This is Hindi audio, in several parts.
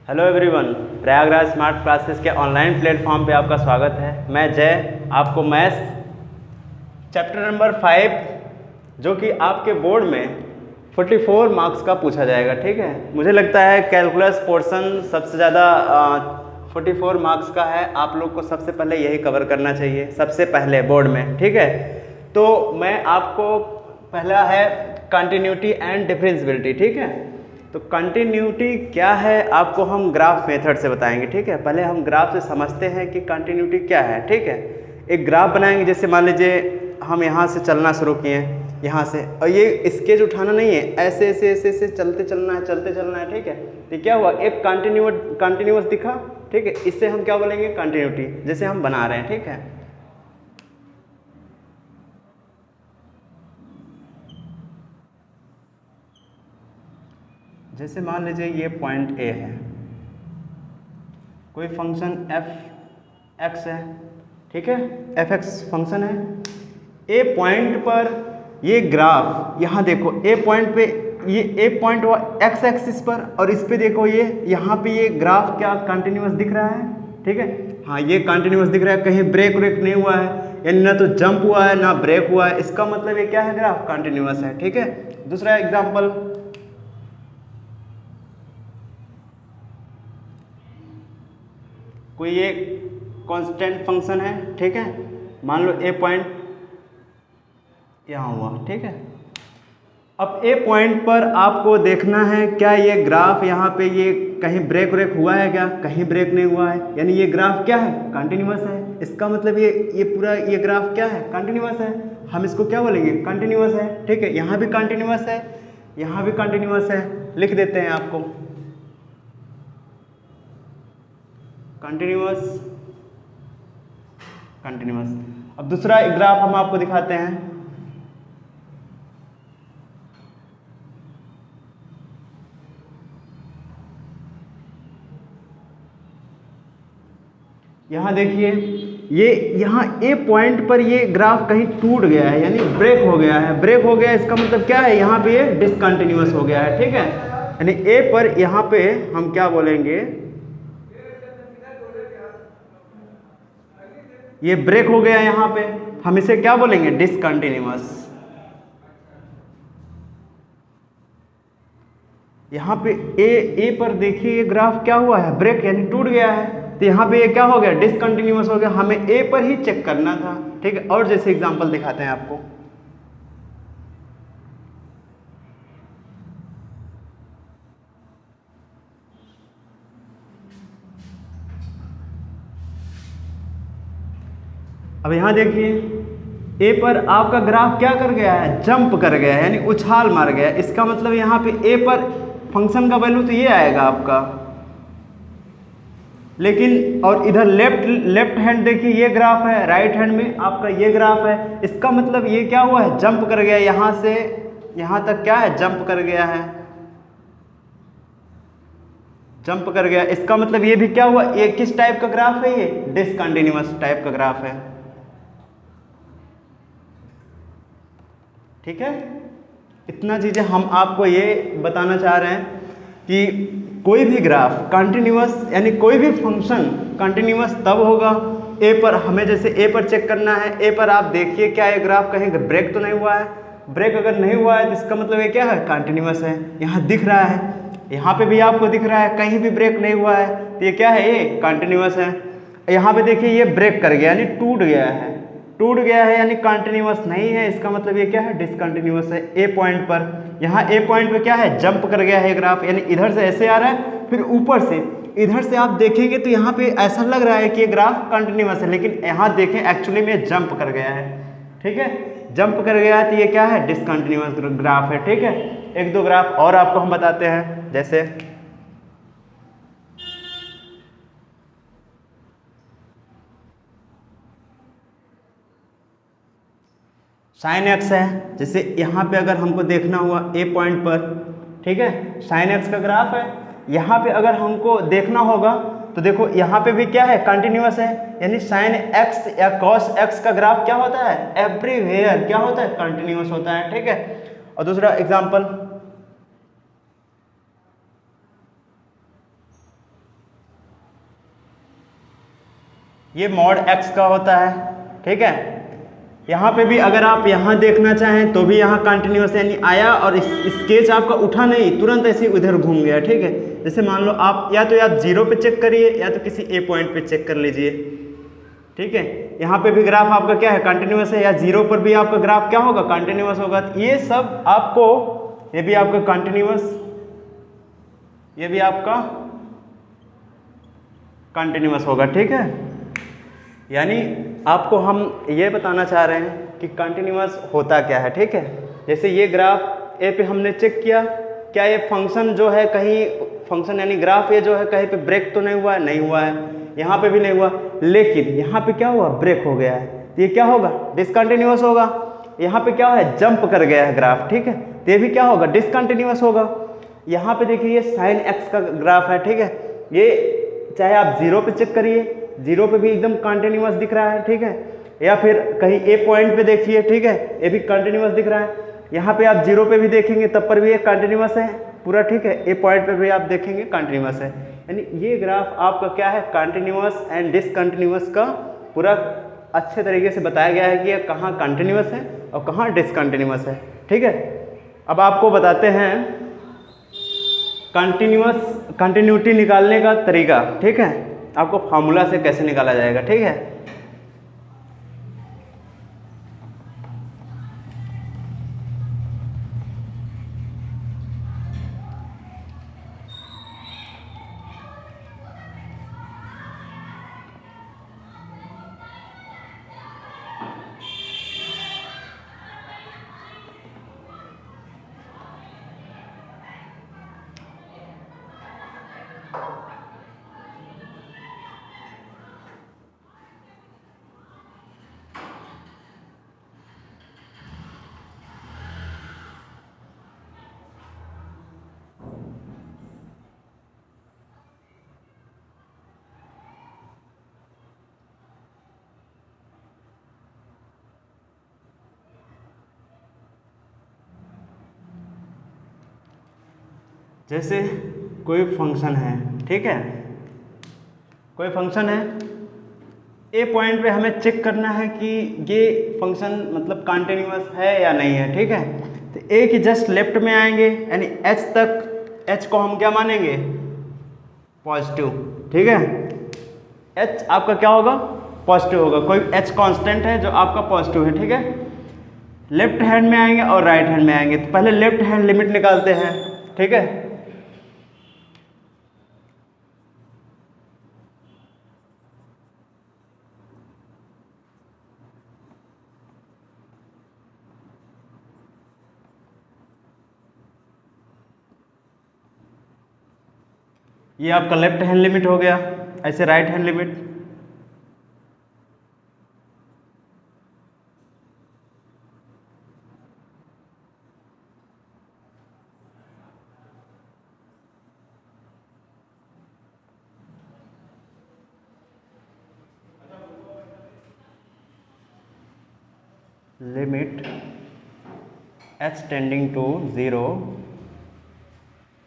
Hello everyone, Prayagraj smart classes के ऑनलाइन प्लेटफॉर्म पे आपका स्वागत है। मैं जय आपको मैथ्स चैप्टर नंबर 5 जो कि आपके बोर्ड में 44 मार्क्स का पूछा जाएगा। ठीक है, मुझे लगता है कैलकुलस पोर्शन सबसे ज़्यादा 44 मार्क्स का है। आप लोग को सबसे पहले यही कवर करना चाहिए सबसे पहले बोर्ड में। ठीक है, तो मैं आपको पहला है कंटिन्यूटी एंड डिफरेंशियबिलिटी। ठीक है, तो कंटिन्यूटी क्या है आपको हम ग्राफ मेथड से बताएंगे। ठीक है, पहले हम ग्राफ से समझते हैं कि कंटिन्यूटी क्या है। ठीक है, एक ग्राफ बनाएंगे। जैसे मान लीजिए हम यहाँ से चलना शुरू किए, यहाँ से, और ये स्केच उठाना नहीं है, ऐसे ऐसे ऐसे ऐसे चलते चलना है, चलते चलना है। ठीक है, तो क्या हुआ, एक कंटिन्यूअस दिखा। ठीक है, इससे हम क्या बोलेंगे, कंटिन्यूटी। जैसे हम बना रहे हैं, ठीक है, जैसे मान लीजिए ये पॉइंट ए है, कोई फंक्शन एफ एक्स है। ठीक है, एफ एक्स फंक्शन है। ए पॉइंट पर ये ग्राफ, यहाँ देखो ए पॉइंट पे, ये ए पॉइंट हुआ एक्स एक्सिस पर, और इस पे देखो ये यहाँ पे ये ग्राफ क्या कंटिन्यूअस दिख रहा है। ठीक है, हाँ ये कंटिन्यूअस दिख रहा है, कहीं ब्रेक व्रेक नहीं हुआ है, यानी ना तो जंप हुआ है ना ब्रेक हुआ है। इसका मतलब ये क्या है, ग्राफ कंटिन्यूअस है। ठीक है, दूसरा एग्जाम्पल, कोई ये कांस्टेंट फंक्शन है। ठीक है, मान लो ए पॉइंट यहाँ हुआ। ठीक है, अब ए पॉइंट पर आपको देखना है क्या ये ग्राफ यहाँ पे ये कहीं ब्रेक व्रेक हुआ है, क्या कहीं ब्रेक नहीं हुआ है, यानी ये ग्राफ क्या है, कंटिन्यूअस है। इसका मतलब ये पूरा ये ग्राफ क्या है, कंटिन्यूअस है। हम इसको क्या बोलेंगे, कंटिन्यूअस है। ठीक है, यहाँ भी कंटिन्यूअस है, यहाँ भी कंटिन्यूअस है। लिख देते हैं आपको कंटिन्यूअस कंटिन्यूअस। अब दूसरा ग्राफ हम आपको दिखाते हैं। यहाँ देखिए, ये यहाँ ए पॉइंट पर ये ग्राफ कहीं टूट गया है, यानी ब्रेक हो गया है। ब्रेक हो गया इसका मतलब क्या है, यहाँ पे ये डिसकंटिन्यूअस हो गया है। ठीक है, यानी ए पर यहाँ पे हम क्या बोलेंगे, ये ब्रेक हो गया यहाँ पे, हम इसे क्या बोलेंगे, डिसकंटिन्यूअस। यहाँ पे ए पर देखिए ये ग्राफ क्या हुआ है, ब्रेक, यानी टूट गया है। तो यहाँ पे ये क्या हो गया, डिसकंटिन्यूअस हो गया। हमें ए पर ही चेक करना था। ठीक है, और जैसे एग्जांपल दिखाते हैं आपको, अब यहाँ देखिए ए पर आपका ग्राफ क्या कर गया है, जंप कर गया है, यानी उछाल मार गया है। इसका मतलब यहाँ पे ए पर फंक्शन का वैल्यू तो ये आएगा आपका, लेकिन और इधर लेफ्ट हैंड देखिए ये ग्राफ है, राइट हैंड में आपका ये ग्राफ है। इसका मतलब ये क्या हुआ है, जंप कर गया, यहाँ से यहाँ तक क्या है, जंप कर गया है, जंप कर गया। इसका मतलब ये भी क्या हुआ, ये किस टाइप का ग्राफ है, ये डिसकंटिन्यूअस टाइप का ग्राफ है। ठीक है, इतना चीजें हम आपको ये बताना चाह रहे हैं कि कोई भी ग्राफ कंटिन्यूअस, यानी कोई भी फंक्शन कंटिन्यूअस तब होगा ए पर। हमें जैसे ए पर चेक करना है, ए पर आप देखिए क्या ये ग्राफ कहीं ब्रेक तो नहीं हुआ है। ब्रेक अगर नहीं हुआ है तो इसका मतलब ये क्या है, कंटिन्यूअस है। यहाँ दिख रहा है, यहाँ पे भी आपको दिख रहा है, कहीं भी ब्रेक नहीं हुआ है, तो ये क्या है, ये कंटिन्यूअस है। यहाँ पे देखिए ये ब्रेक कर गया, यानी टूट गया है, टूट गया है, यानी कंटिन्यूअस नहीं है। इसका मतलब ये क्या है, डिसकंटिन्यूअस है। ए पॉइंट पर, यहाँ ए पॉइंट पे क्या है, जंप कर गया है ग्राफ, यानी इधर से ऐसे आ रहा है, फिर ऊपर से इधर से आप देखेंगे तो यहाँ पे ऐसा लग रहा है कि ये ग्राफ कंटिन्यूअस है, लेकिन यहाँ देखें एक्चुअली में जंप कर गया है। ठीक है, जंप कर गया है तो ये क्या है, डिसकंटिन्यूअस ग्राफ है। ठीक है, एक दो ग्राफ और आपको हम बताते हैं, जैसे साइन एक्स है। जैसे यहाँ पे अगर हमको देखना हुआ ए पॉइंट पर, ठीक है, साइन एक्स का ग्राफ है। यहाँ पे अगर हमको देखना होगा तो देखो यहाँ पे भी क्या है, कंटिन्यूअस है, यानी साइन एक्स या कॉस एक्स का ग्राफ क्या होता है, एवरीवेयर क्या होता है, कंटिन्यूअस होता है। ठीक है, और दूसरा एग्जाम्पल, ये मॉड x का होता है, ठीक है। यहाँ पे भी अगर आप यहाँ देखना चाहें तो भी यहाँ कंटिन्यूस यानी आया और स्केच आपका उठा नहीं, तुरंत ऐसे उधर घूम गया, ठीक है। जैसे मान लो आप या तो आप 0 पे चेक करिए या तो किसी ए पॉइंट पे चेक कर लीजिए, ठीक है। यहाँ पे भी ग्राफ आपका क्या है, कंटिन्यूस है, या 0 पर भी आपका ग्राफ क्या होगा, कंटिन्यूस होगा। तो ये सब आपको, ये भी आपका कंटिन्यूस, ये भी आपका कंटिन्यूस होगा, ठीक है। यानी आपको हम ये बताना चाह रहे हैं कि कंटिन्यूस होता क्या है, ठीक है। जैसे ये ग्राफ ए पे हमने चेक किया, क्या ये फंक्शन जो है कहीं, फंक्शन यानी ग्राफ ये जो है कहीं पे ब्रेक तो नहीं हुआ है, नहीं हुआ है, यहाँ पे भी नहीं हुआ, लेकिन यहाँ पे क्या हुआ, ब्रेक हो गया है, तो ये क्या होगा, डिसकंटिन्यूस होगा। यहाँ पे क्या है, जंप कर गया है ग्राफ, ठीक है, तो ये भी क्या होगा, डिसकंटिन्यूस होगा। यहाँ पे देखिए ये साइन एक्स का ग्राफ है, ठीक है, ये चाहे आप 0 पे चेक करिए, 0 पे भी एकदम कंटिन्यूस दिख रहा है, ठीक है, या फिर कहीं ए पॉइंट पे देखिए, ठीक है, ये भी कंटिन्यूस दिख रहा है। यहाँ पे आप 0 पे भी देखेंगे तब पर भी ये कंटिन्यूस है पूरा, ठीक है, ए पॉइंट पे भी आप देखेंगे कंटिन्यूस है। यानी ये ग्राफ आपका क्या है, कंटिन्यूस एंड डिसकंटिन्यूस का पूरा अच्छे तरीके से बताया गया है कि ये कहाँ कंटिन्यूस है और कहाँ डिसकंटिन्यूस है, ठीक है। अब आपको बताते हैं कंटिन्यूटी निकालने का तरीका, ठीक है, आपको फार्मूला से कैसे निकाला जाएगा, ठीक है। जैसे कोई फंक्शन है, ठीक है, कोई फंक्शन है, ए पॉइंट पे हमें चेक करना है कि ये फंक्शन मतलब कंटिन्यूअस है या नहीं है, ठीक है। तो ए के जस्ट लेफ्ट में आएंगे, यानी एच तक, एच को हम क्या मानेंगे, पॉजिटिव, ठीक है, एच आपका क्या होगा, पॉजिटिव होगा, कोई एच कांस्टेंट है जो आपका पॉजिटिव है, ठीक है। लेफ्ट हैंड में आएंगे और राइट हैंड में आएंगे, तो पहले लेफ्ट हैंड लिमिट निकालते हैं, ठीक है। ये आपका लेफ्ट हैंड लिमिट हो गया, ऐसे right hand limit, limit h tending to 0,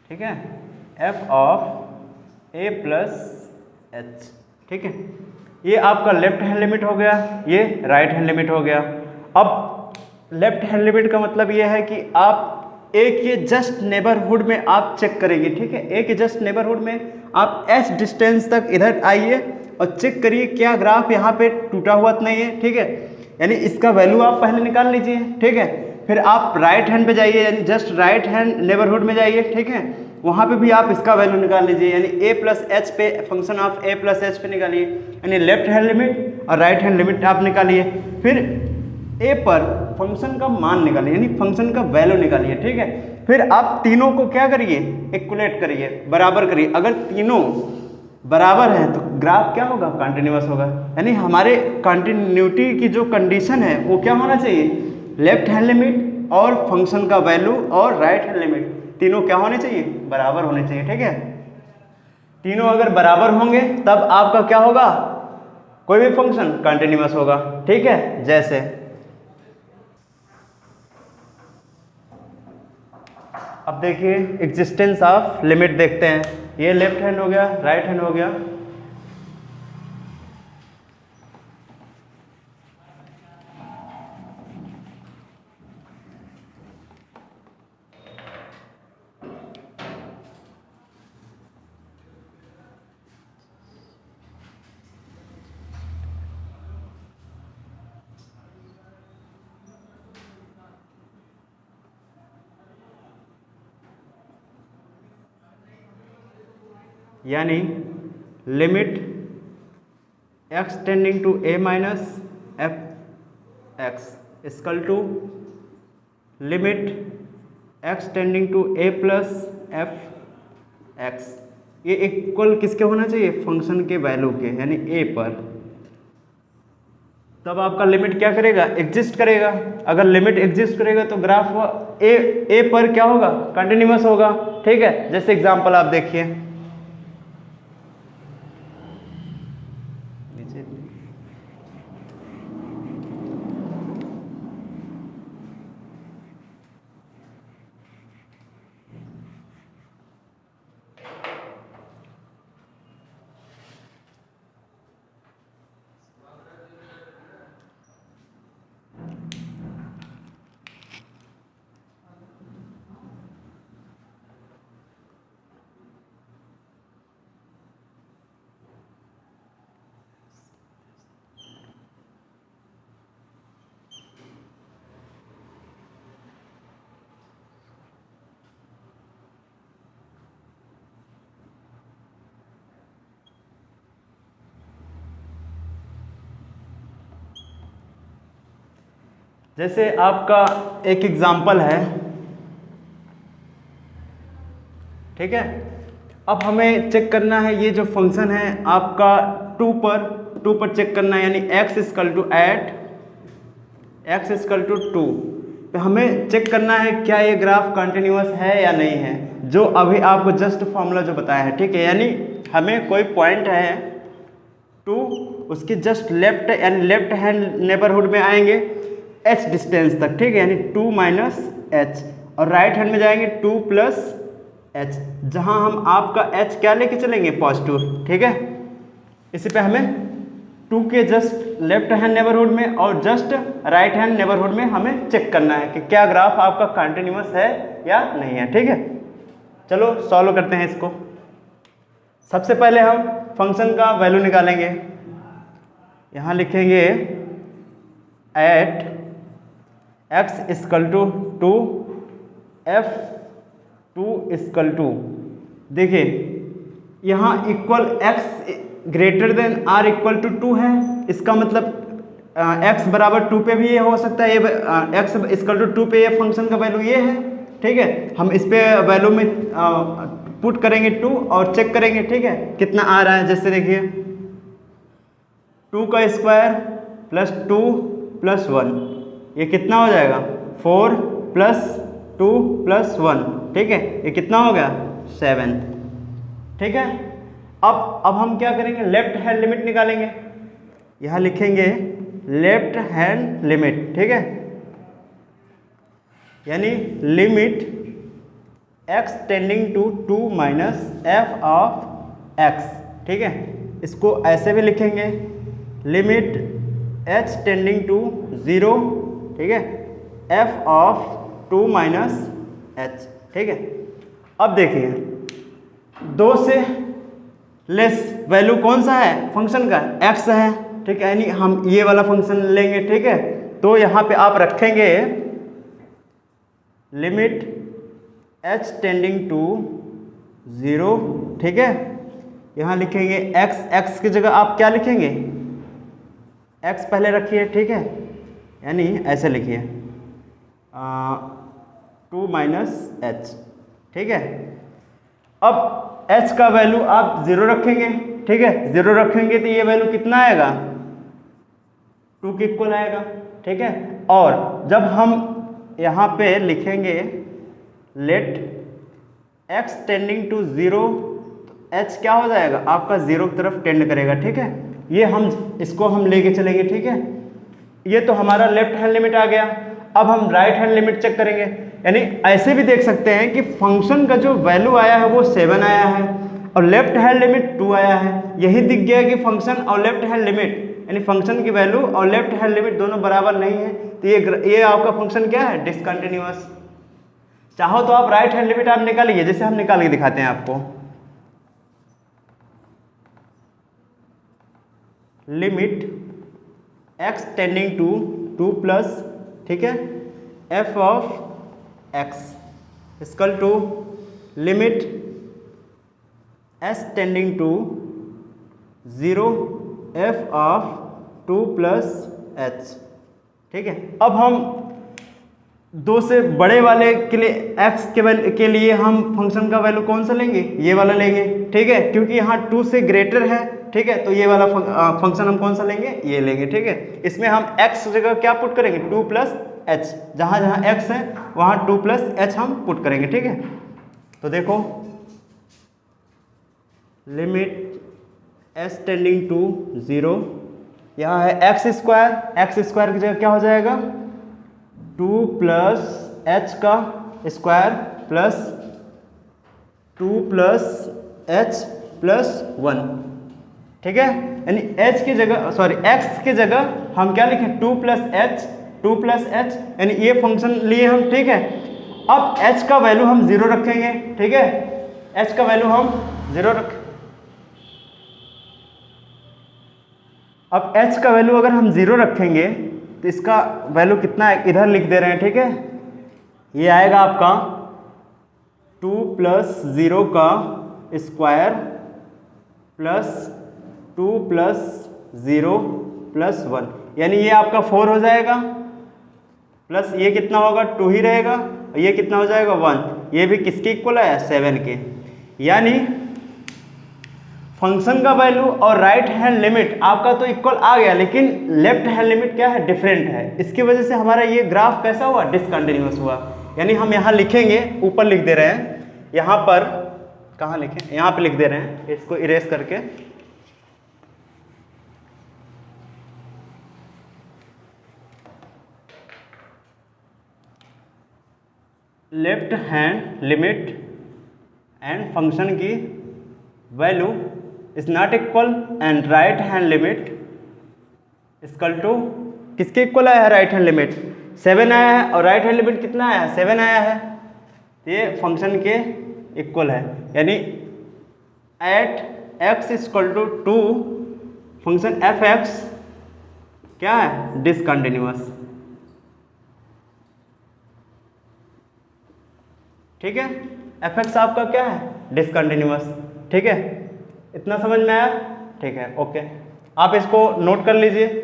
ठीक है, f of a plus h, ठीक है। ये आपका लेफ्ट हैंड लिमिट हो गया, ये राइट हैंड लिमिट हो गया। अब लेफ्ट हैंड लिमिट का मतलब ये है कि आप a के जस्ट नेबरहुड में आप चेक करेंगे, ठीक है, a के जस्ट नेबरहुड में आप h डिस्टेंस तक इधर आइए और चेक करिए क्या ग्राफ यहाँ पे टूटा हुआ तो नहीं है, ठीक है, यानी इसका वैल्यू आप पहले निकाल लीजिए, ठीक है। फिर आप राइट हैंड पे जाइए, यानी जस्ट राइट हैंड नेबरहुड में जाइए, ठीक है, वहाँ पे भी आप इसका वैल्यू निकाल लीजिए, यानी a प्लस एच पे, function of a plus H पे निकालिए, यानी लेफ्ट हैंड लिमिट और राइट हैंड लिमिट आप निकालिए। फिर a पर फंक्शन का मान निकालिए, यानी फंक्शन का वैल्यू निकालिए, ठीक है। फिर आप तीनों को क्या करिए, इक्वलेट करिए, बराबर करिए। अगर तीनों बराबर है तो ग्राफ क्या होगा, कंटिन्यूअस होगा। यानी हमारे कंटिन्यूटी की जो कंडीशन है वो क्या होना चाहिए, लेफ्ट हैंड लिमिट और फंक्शन का वैल्यू और राइट हैंड लिमिट तीनों क्या होने चाहिए, बराबर होने चाहिए, ठीक है। तीनों अगर बराबर होंगे तब आपका क्या होगा, कोई भी फंक्शन कंटिन्यूअस होगा, ठीक है। जैसे अब देखिए एग्जिस्टेंस ऑफ लिमिट देखते हैं, ये लेफ्ट हैंड हो गया, राइट हैंड हो गया, यानी limit x tending to a minus f x equal to limit x tending to a plus f x. ये इक्वल किसके होना चाहिए? फंक्शन के वैल्यू के, यानी a पर। तब आपका लिमिट क्या करेगा? एग्जिस्ट करेगा। अगर लिमिट एग्जिस्ट करेगा तो ग्राफ ए पर क्या होगा? कंटिन्यूअस होगा। ठीक है, जैसे एग्जांपल आप देखिए, जैसे आपका एक एग्जाम्पल है, ठीक है। अब हमें चेक करना है ये जो फंक्शन है आपका 2 पर चेक करना है, यानी x equal to at x equal to 2 पे हमें चेक करना है क्या ये ग्राफ कंटिन्यूअस है या नहीं है, जो अभी आपको जस्ट फॉर्मूला जो बताया है। ठीक है, यानी हमें कोई पॉइंट है 2, उसके just left and left hand neighbourhood में आएंगे h डिस्टेंस तक। ठीक है, यानी 2 माइनस एच, और राइट हैंड में जाएंगे 2 प्लस एच, जहां हम आपका h क्या लेके चलेंगे? पॉजिटिव। ठीक है, इसी पे हमें 2 के जस्ट लेफ्ट हैंड नेबरहुड में और जस्ट राइट हैंड नेबरहुड में हमें चेक करना है कि क्या ग्राफ आपका कंटिन्यूअस है या नहीं है। ठीक है, चलो सॉल्व करते हैं इसको। सबसे पहले हम फंक्शन का वैल्यू निकालेंगे। यहाँ लिखेंगे at x equal to 2 f2 equal to, देखिए यहाँ equal x greater than r equal to 2 है। इसका मतलब x बराबर 2 पे भी ये हो सकता है, ये x इक्वल टू 2 पे ये फंक्शन का वैल्यू ये है। ठीक है, हम इस पे वैल्यू में पुट करेंगे 2 और चेक करेंगे। ठीक है, कितना आ रहा है। जैसे देखिए 2 का स्क्वायर प्लस 2 प्लस 1, ये कितना हो जाएगा? 4 प्लस 2 प्लस 1। ठीक है, ये कितना हो गया? 7। ठीक है, अब हम क्या करेंगे? लेफ्ट हैंड लिमिट निकालेंगे। यहाँ लिखेंगे लेफ्ट हैंड लिमिट। ठीक है, यानी limit x tending to 2 minus F of x। ठीक है, इसको ऐसे भी लिखेंगे लिमिट h टेंडिंग टू 0, ठीक है, f ऑफ 2 माइनस h। ठीक है, अब देखिए 2 से लेस वैल्यू कौन सा है? फंक्शन का x है। ठीक है, यानी हम ये वाला फंक्शन लेंगे। ठीक है, तो यहाँ पे आप रखेंगे लिमिट h टेंडिंग टू 0। ठीक है, यहाँ लिखेंगे x की जगह आप क्या लिखेंगे? x पहले रखिए। ठीक है, यानी ऐसे लिखिए 2 माइनस एच। ठीक है, अब h का वैल्यू आप 0 रखेंगे। ठीक है, 0 रखेंगे तो ये वैल्यू कितना आएगा? 2 के इक्वल आएगा। ठीक है, और जब हम यहाँ पे लिखेंगे लेट x टेंडिंग टू 0, तो h क्या हो जाएगा? आपका 0 की तरफ टेंड करेगा। ठीक है, ये हम इसको हम लेके चलेंगे। ठीक है, ये तो हमारा लेफ्ट हैंड लिमिट आ गया। अब हम राइट हैंड लिमिट चेक करेंगे, यानी ऐसे भी देख सकते हैं कि फंक्शन का जो वैल्यू आया है वो 7 आया है और लेफ्ट हैंड लिमिट 2 आया है। यही दिख गया कि फंक्शन और लेफ्ट हैंड लिमिट, यानी फंक्शन की वैल्यू और लेफ्ट हैंड लिमिट दोनों बराबर नहीं है, तो ये आपका फंक्शन क्या है? डिसकंटिन्यूअस। चाहो तो आप राइट हैंड लिमिट आप निकालिए, जैसे हम निकाल के दिखाते हैं आपको। Limit x tending to 2 plus, ठीक है, f of x equal to limit s tending to 0 f of 2 plus h. ठीक है, अब हम दो से बड़े वाले के लिए x के लिए हम फंक्शन का वैल्यू कौन सा लेंगे, ये वाला लेंगे। ठीक है, क्योंकि यहाँ 2 से ग्रेटर है। ठीक है, तो ये वाला फंक्शन हम कौन सा लेंगे, ये लेंगे। ठीक है, इसमें हम x जगह क्या पुट करेंगे, 2 प्लस एच, जहाँ जहाँ x है वहाँ 2 प्लस एच हम पुट करेंगे। ठीक है, तो देखो लिमिट s टेंडिंग टू 0, यहाँ है x स्क्वायर की जगह क्या हो जाएगा, 2 प्लस एच का square plus 2 plus H plus 1। ठीक है, यानी h की जगह x की जगह हम क्या लिखें, 2 प्लस एच, यानी ये फंक्शन लिए हम। ठीक है, अब h का वैल्यू हम 0 रखेंगे। ठीक है, h का वैल्यू हम 0 रखें। अब h का वैल्यू अगर हम 0 रखेंगे तो इसका वैल्यू कितना है, इधर लिख दे रहे हैं। ठीक है, ये आएगा आपका 2 प्लस 0 का स्क्वायर प्लस 2 प्लस 0 प्लस 1, यानी ये आपका 4 हो जाएगा, प्लस ये कितना होगा, 2 ही रहेगा, और ये कितना हो जाएगा 1। ये भी किसके इक्वल है, 7 के। यानी फंक्शन का वैल्यू और राइट हैंड लिमिट आपका तो इक्वल आ गया, लेकिन लेफ्ट हैंड लिमिट क्या है, डिफरेंट है। इसकी वजह से हमारा ये ग्राफ कैसा हुआ, डिसकंटिन्यूअस हुआ। यानी हम यहाँ लिखेंगे, ऊपर लिख दे रहे हैं, यहाँ पर कहाँ लिखें, यहाँ पे लिख दे रहे हैं, इसको इरेज करके left hand limit and function की value is not equal and right hand limit equal to, किसके इक्वल आया है, राइट हैंड लिमिट 7 आया है, और राइट हैंड लिमिट कितना आया है, 7 आया है, तो ये फंक्शन के इक्वल है। यानी at x equal to 2 function F x क्या है, डिसकंटिन्यूअस। ठीक है, एफ एक्स आपका क्या है, डिसकंटिन्यूअस। ठीक है, इतना समझ में आया। ठीक है, ओके, आप इसको नोट कर लीजिए।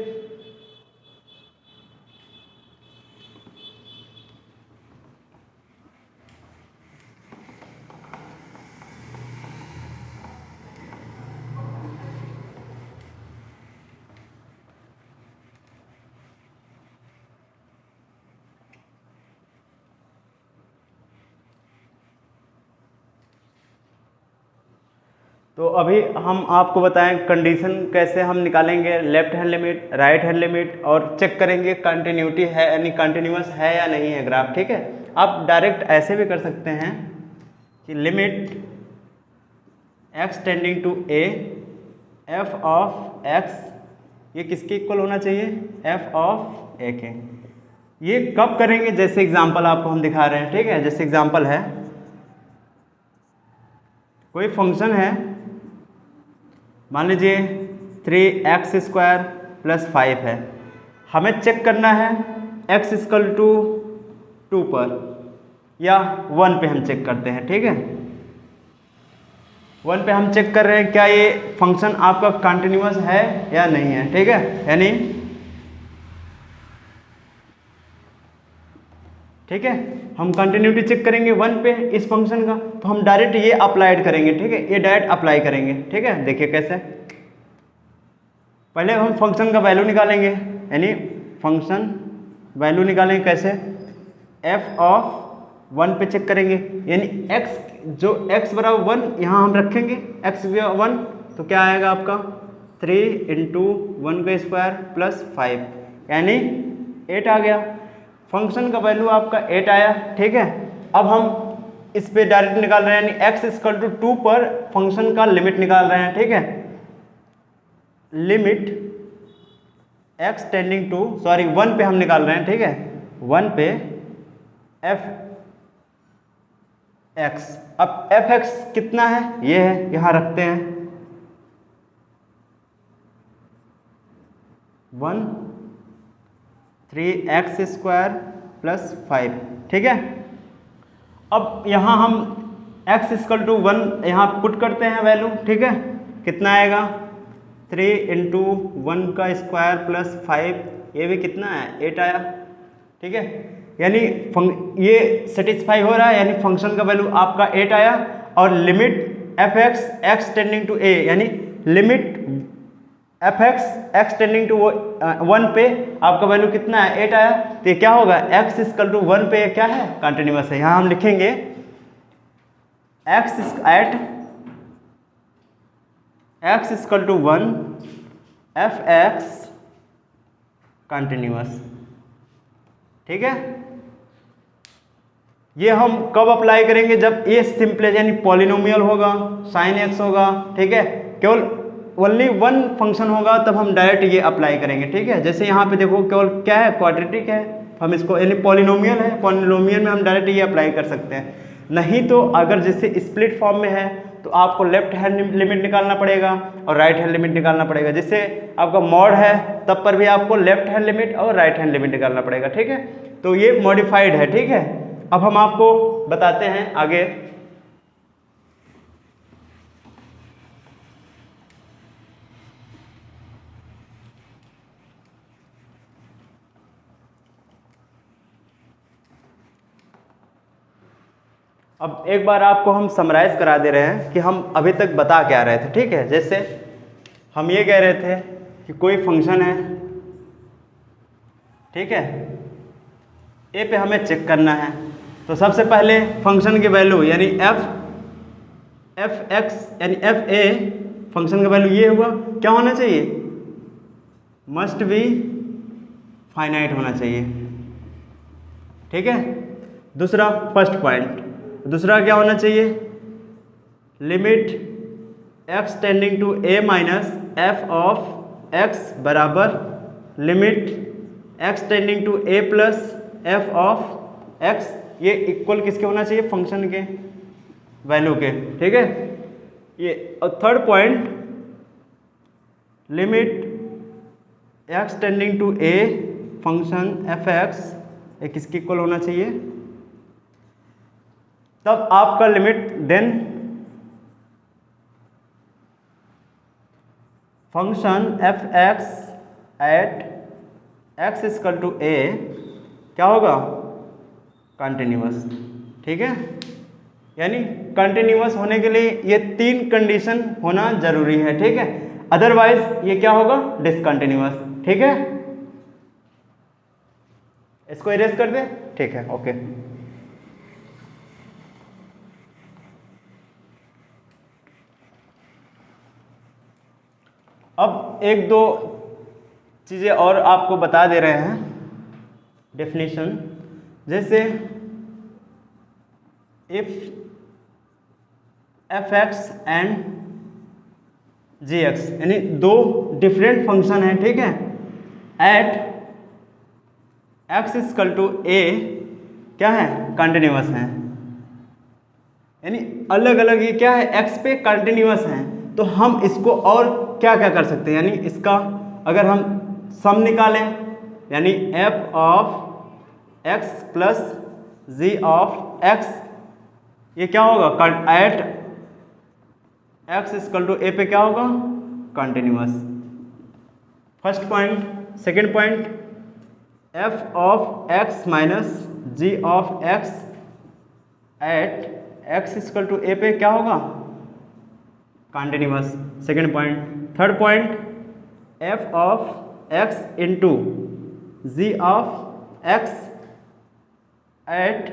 तो अभी हम आपको बताएं कंडीशन कैसे हम निकालेंगे left hand limit, right hand limit, और चेक करेंगे कंटिन्यूटी है यानी कंटिन्यूअस है या नहीं है ग्राफ। ठीक है, आप डायरेक्ट ऐसे भी कर सकते हैं कि limit x tending to a f of x, ये किसके इक्वल होना चाहिए, f ऑफ a के। ये कब करेंगे, जैसे एग्जांपल आपको हम दिखा रहे हैं। ठीक है, जैसे एग्जांपल है, कोई फंक्शन है, मान लीजिए 3x स्क्वायर प्लस 5 है, हमें चेक करना है x इक्वल टू 2 पर या 1 पे हम चेक करते हैं। ठीक है, 1 पे हम चेक कर रहे हैं क्या ये फंक्शन आपका कंटिन्यूअस है या नहीं है। ठीक है, यानी ठीक है, हम कंटिन्यूटी चेक करेंगे 1 पे इस फंक्शन का, तो हम डायरेक्ट ये अप्लाइड करेंगे। ठीक है, ये डायरेक्ट अप्लाई करेंगे। ठीक है, देखिए कैसे, पहले हम फंक्शन का वैल्यू निकालेंगे, यानी फंक्शन वैल्यू निकालेंगे कैसे, f ऑफ 1 पे चेक करेंगे, यानी x जो x बराबर 1 यहाँ हम रखेंगे, x 1, तो क्या आएगा आपका 3 इंटू 1 का स्क्वायर प्लस 5, यानी 8 आ गया। फंक्शन का वैल्यू आपका 8 आया। ठीक है, अब हम इस पे डायरेक्ट निकाल रहे हैं, यानी x इक्वल टू 2 पर फंक्शन का लिमिट निकाल रहे हैं। ठीक है, लिमिट x टेंडिंग टू 1 पे हम निकाल रहे हैं। ठीक है, 1 पे f x, अब f x कितना है, ये है, यहां रखते हैं 1 3x स्क्वायर प्लस 5। ठीक है, अब यहाँ हम x इक्वल टू 1 यहाँ पुट करते हैं वैल्यू, ठीक है, कितना आएगा 3 इंटू 1 का स्क्वायर प्लस 5, ये भी कितना है 8 आया, ठीक है, यानी ये सेटिस्फाई हो रहा है, यानी फंक्शन का वैल्यू आपका 8 आया। और limit F X X tending to A, यानी limit F X X tending to 1 पे आपका वैल्यू कितना है 8 आया। तो ये क्या होगा x इक्वल टू 1 पे क्या है कंटिन्यूअस है। यहाँ हम लिखेंगे x equal to 1 f x continuous, ठीक है। ये हम कब अप्लाई करेंगे, जब ए सिंपल यानी पॉलिनोमियल होगा, साइन एक्स होगा, ठीक है, केवल ओनली वन फंक्शन होगा तब हम डायरेक्ट ये अप्लाई करेंगे, ठीक है। जैसे यहाँ पे देखो केवल क्या है क्वाड्रेटिक है, हम इसको यानी पॉलिनोमियल है, पॉलिनोमियल में हम डायरेक्ट ये अप्लाई कर सकते हैं। नहीं तो अगर जैसे स्प्लिट फॉर्म में है तो आपको लेफ्ट हैंड लिमिट निकालना पड़ेगा और राइट हैंड लिमिट निकालना पड़ेगा। जैसे आपका मॉड है तब पर भी आपको लेफ्ट हैंड लिमिट और राइट हैंड लिमिट निकालना पड़ेगा, ठीक है। तो ये मॉडिफाइड है, ठीक है। अब हम आपको बताते हैं आगे। अब एक बार आपको हम समराइज करा दे रहे हैं कि हम अभी तक बता क्या रहे थे, ठीक है। जैसे हम ये कह रहे थे कि कोई फंक्शन है, ठीक है, ए पे हमें चेक करना है। तो सबसे पहले फंक्शन की वैल्यू यानी एफ एक्स यानी एफ ए फंक्शन का वैल्यू ये हुआ, क्या होना चाहिए, मस्ट बी फाइनाइट होना चाहिए, ठीक है। दूसरा फर्स्ट पॉइंट, दूसरा क्या होना चाहिए, limit X tending to A minus F of X बराबर limit X tending to A plus F of X, ये इक्वल किसके होना चाहिए, फंक्शन के वैल्यू के, ठीक है। ये और third point, limit X tending to A function F x, ये किसके इक्वल होना चाहिए, तब आपका limit then function F X at x equal to ए क्या होगा, कंटिन्यूअस, ठीक है। यानी कंटिन्यूअस होने के लिए ये 3 कंडीशन होना जरूरी है, ठीक है, अदरवाइज ये क्या होगा, डिसकंटिन्यूअस, ठीक है। इसको इरेज कर दे, ठीक है, ओके। अब एक दो चीज़ें और आपको बता दे रहे हैं डेफिनेशन। जैसे if f x and g x यानी दो डिफरेंट फंक्शन है, ठीक है, एट एक्स इक्वल टू ए क्या है, कंटिन्यूअस है, यानी अलग अलग ये क्या है, एक्स पे कंटिन्यूअस है। तो हम इसको और क्या क्या कर सकते हैं, यानी इसका अगर हम सम निकालें यानी F of X plus G of X, ये क्या होगा, at x equal to A पे क्या होगा, continuous, first point. Second point, F of X minus G of X at x equal to A पे क्या होगा, continuous, second point. Third point, F of X into G of X at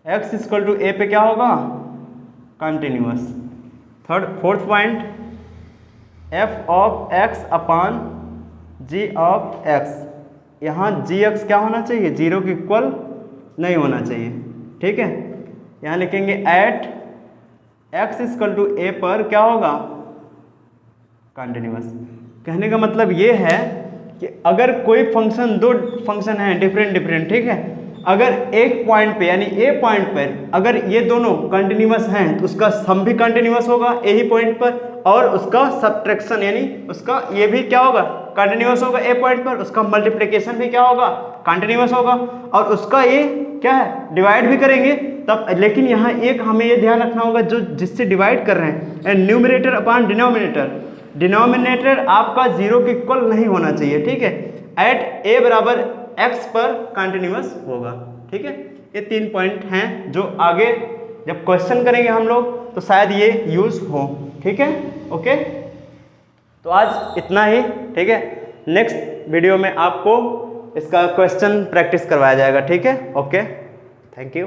x equal to A पे क्या होगा, continuous. Fourth point, F of X upon ji of x, यहाँ जी एक्स क्या होना चाहिए, 0 के इक्वल नहीं होना चाहिए, ठीक है। यहाँ लिखेंगे एट एक्स इक्वल टू ए पर क्या होगा, कंटिन्यूअस। कहने का मतलब ये है कि अगर कोई फंक्शन, दो फंक्शन है डिफरेंट, ठीक है, अगर एक पॉइंट पे यानी ए पॉइंट पर अगर ये दोनों कंटिन्यूअस हैं तो उसका सम भी कंटिन्यूअस होगा ए ही पॉइंट पर, और उसका सब्ट्रैक्शन यानी उसका ये भी क्या होगा, कंटिन्यूअस होगा ए पॉइंट पर, उसका मल्टीप्लिकेशन भी क्या होगा, कंटिन्यूअस होगा, और उसका ये क्या है, डिवाइड भी करेंगे तब, लेकिन यहाँ एक हमें ये ध्यान रखना होगा, जो जिससे डिवाइड कर रहे हैं, and numerator upon denominator, denominator आपका 0 के इक्वल नहीं होना चाहिए, ठीक है, एट ए बराबर x पर कंटिन्यूअस होगा, ठीक है। ये 3 पॉइंट हैं जो आगे जब क्वेश्चन करेंगे हम लोग तो शायद ये यूज हो, ठीक है, ओके। तो आज इतना ही, ठीक है। नेक्स्ट वीडियो में आपको इसका क्वेश्चन प्रैक्टिस करवाया जाएगा, ठीक है, ओके, थैंक यू।